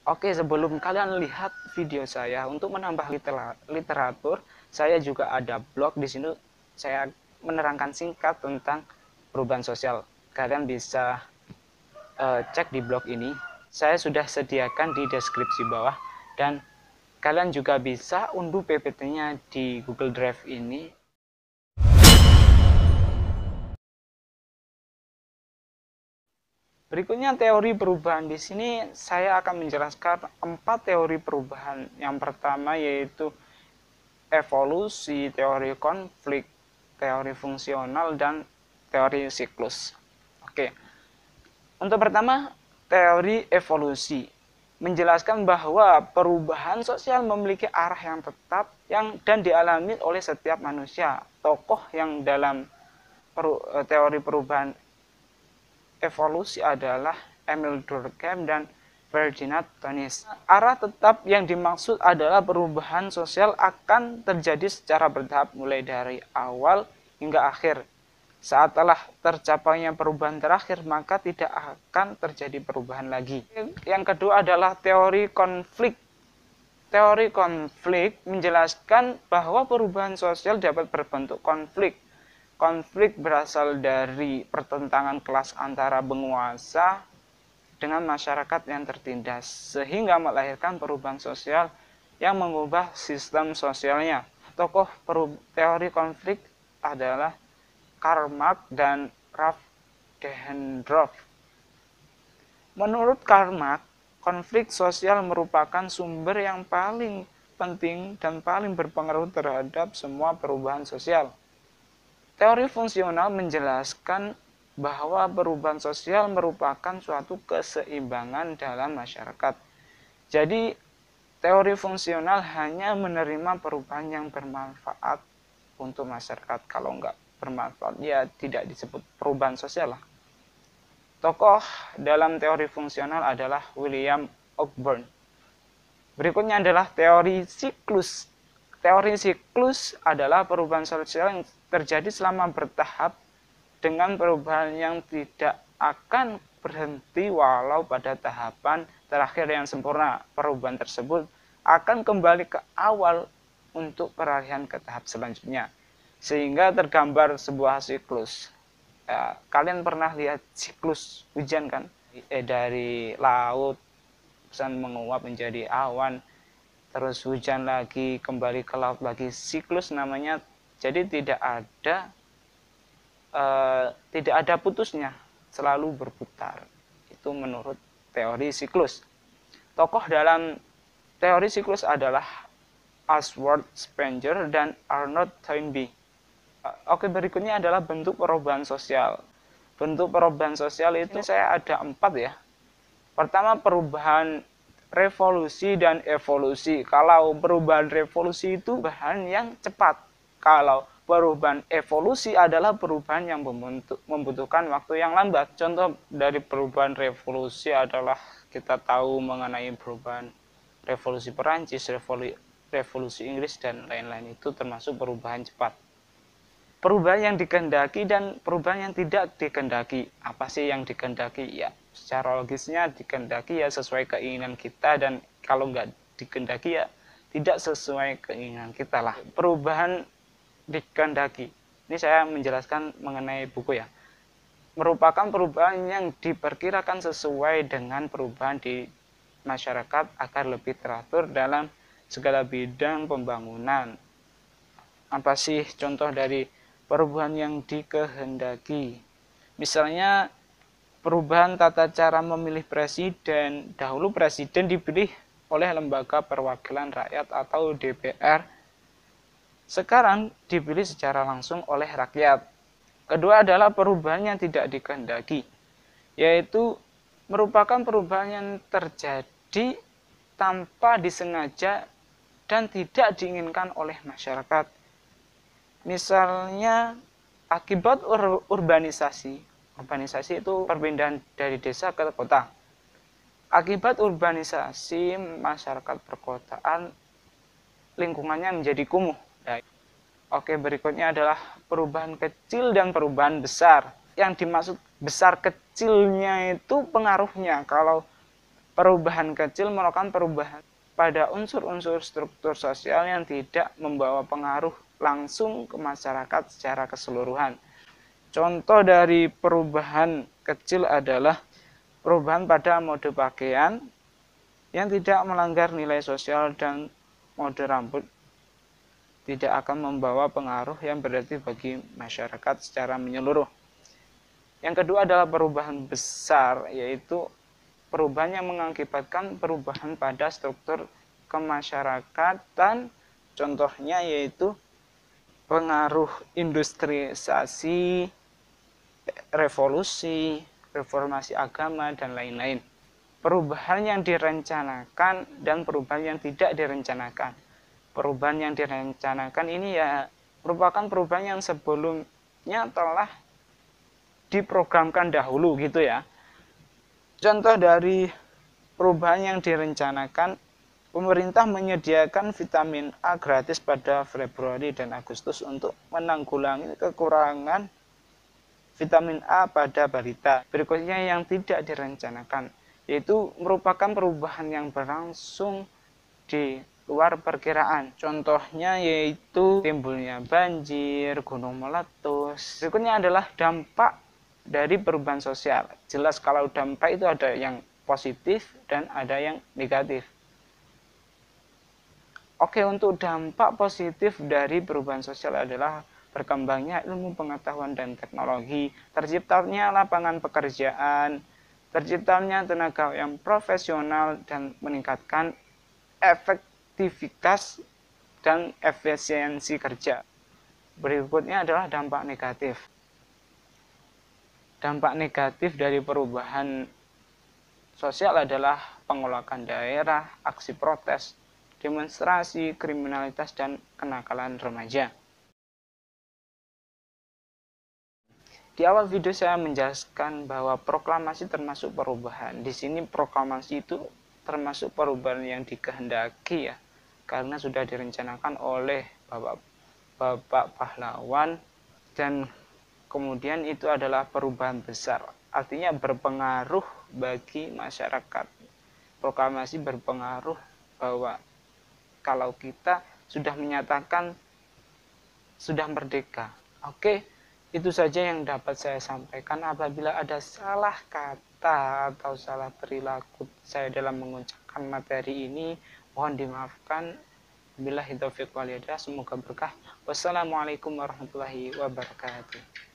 Oke, sebelum kalian lihat video saya, untuk menambah literatur, saya juga ada blog di sini. Saya menerangkan singkat tentang perubahan sosial. Kalian bisa cek di blog ini. Saya sudah sediakan di deskripsi bawah, dan kalian juga bisa unduh PPT-nya di Google Drive ini. Berikutnya teori perubahan. Di sini saya akan menjelaskan 4 teori perubahan. Yang pertama yaitu evolusi, teori konflik, teori fungsional, dan teori siklus. Oke. Untuk pertama, teori evolusi menjelaskan bahwa perubahan sosial memiliki arah yang tetap dan dialami oleh setiap manusia. Tokoh yang dalam teori perubahan evolusi adalah Emil Durkheim dan Ferdinand Tönnies. Arah tetap yang dimaksud adalah perubahan sosial akan terjadi secara bertahap mulai dari awal hingga akhir. Saat telah tercapainya perubahan terakhir, maka tidak akan terjadi perubahan lagi. Yang kedua adalah teori konflik. Teori konflik menjelaskan bahwa perubahan sosial dapat berbentuk konflik. Konflik berasal dari pertentangan kelas antara penguasa dengan masyarakat yang tertindas, sehingga melahirkan perubahan sosial yang mengubah sistem sosialnya. Tokoh teori konflik adalah Karl Marx dan Ralph Dahrendorf. Menurut Karl Marx, konflik sosial merupakan sumber yang paling penting dan paling berpengaruh terhadap semua perubahan sosial. Teori fungsional menjelaskan bahwa perubahan sosial merupakan suatu keseimbangan dalam masyarakat. Jadi, teori fungsional hanya menerima perubahan yang bermanfaat untuk masyarakat. Kalau enggak bermanfaat, ya tidak disebut perubahan sosial lah. Tokoh dalam teori fungsional adalah William Ogburn. Berikutnya adalah teori siklus. Teori siklus adalah perubahan sosial yang terjadi selama bertahap dengan perubahan yang tidak akan berhenti walau pada tahapan terakhir yang sempurna. Perubahan tersebut akan kembali ke awal untuk peralihan ke tahap selanjutnya, sehingga tergambar sebuah siklus. Kalian pernah lihat siklus hujan kan? Dari laut hujan menguap menjadi awan, terus hujan lagi, kembali ke laut lagi, siklus namanya. Jadi tidak ada putusnya, selalu berputar. Itu menurut teori siklus. Tokoh dalam teori siklus adalah Oswald Spengler dan Arnold Toynbee. Oke, berikutnya adalah bentuk perubahan sosial. Bentuk perubahan sosial itu saya ada 4 ya. Pertama, perubahan revolusi dan evolusi. Kalau perubahan revolusi itu perubahan yang cepat. Kalau perubahan evolusi adalah perubahan yang membutuhkan waktu yang lambat. Contoh dari perubahan revolusi adalah kita tahu mengenai perubahan revolusi Perancis, revolusi Inggris, dan lain-lain. Itu termasuk perubahan cepat. Perubahan yang dikehendaki dan perubahan yang tidak dikehendaki. Apa sih yang dikehendaki? Ya, secara logisnya dikehendaki ya sesuai keinginan kita, dan kalau nggak dikehendaki ya tidak sesuai keinginan kita lah. Perubahan dikehendaki. Ini saya menjelaskan mengenai buku ya. Merupakan perubahan yang diperkirakan sesuai dengan perubahan di masyarakat agar lebih teratur dalam segala bidang pembangunan. Apa sih contoh dari perubahan yang dikehendaki? Misalnya perubahan tata cara memilih presiden. Dahulu presiden dipilih oleh lembaga perwakilan rakyat atau DPR. Sekarang dipilih secara langsung oleh rakyat. Kedua adalah perubahan yang tidak dikehendaki, yaitu merupakan perubahan yang terjadi tanpa disengaja dan tidak diinginkan oleh masyarakat. Misalnya akibat urbanisasi. Urbanisasi itu perpindahan dari desa ke kota. Akibat urbanisasi, masyarakat perkotaan lingkungannya menjadi kumuh. Oke, berikutnya adalah perubahan kecil dan perubahan besar. Yang dimaksud besar kecilnya itu pengaruhnya. Kalau Perubahan kecil merupakan perubahan pada unsur-unsur struktur sosial yang tidak membawa pengaruh langsung ke masyarakat secara keseluruhan. Contoh dari perubahan kecil adalah perubahan pada mode pakaian yang tidak melanggar nilai sosial dan mode rambut tidak akan membawa pengaruh yang berarti bagi masyarakat secara menyeluruh. Yang kedua adalah perubahan besar, yaitu perubahan yang mengakibatkan perubahan pada struktur kemasyarakatan. Contohnya yaitu pengaruh industrialisasi, revolusi, reformasi agama, dan lain-lain. Perubahan yang direncanakan dan perubahan yang tidak direncanakan. Perubahan yang direncanakan ini ya merupakan perubahan yang sebelumnya telah diprogramkan dahulu gitu ya. Contoh dari perubahan yang direncanakan, pemerintah menyediakan vitamin A gratis pada Februari dan Agustus untuk menanggulangi kekurangan vitamin A pada balita. Berikutnya yang tidak direncanakan, yaitu merupakan perubahan yang berlangsung di luar perkiraan. Contohnya yaitu timbulnya banjir, gunung meletus. Berikutnya adalah dampak dari perubahan sosial. Jelas kalau dampak itu ada yang positif dan ada yang negatif. Oke, untuk dampak positif dari perubahan sosial adalah berkembangnya ilmu pengetahuan dan teknologi, terciptanya lapangan pekerjaan, terciptanya tenaga yang profesional, dan meningkatkan efektivitas dan efisiensi kerja. Berikutnya adalah dampak negatif. Dampak negatif dari perubahan sosial adalah penolakan daerah, aksi protes, demonstrasi, kriminalitas, dan kenakalan remaja. Di awal video saya menjelaskan bahwa proklamasi termasuk perubahan. Di sini proklamasi itu termasuk perubahan yang dikehendaki ya, karena sudah direncanakan oleh Bapak pahlawan, dan kemudian itu adalah perubahan besar. Artinya berpengaruh bagi masyarakat. Proklamasi berpengaruh bahwa kalau kita sudah menyatakan sudah merdeka. Oke, itu saja yang dapat saya sampaikan. Apabila ada salah kata atau salah perilaku saya dalam mengucapkan materi ini, mohon dimaafkan. Billahi taufiq wal hidayah, semoga berkah. Wassalamualaikum warahmatullahi wabarakatuh.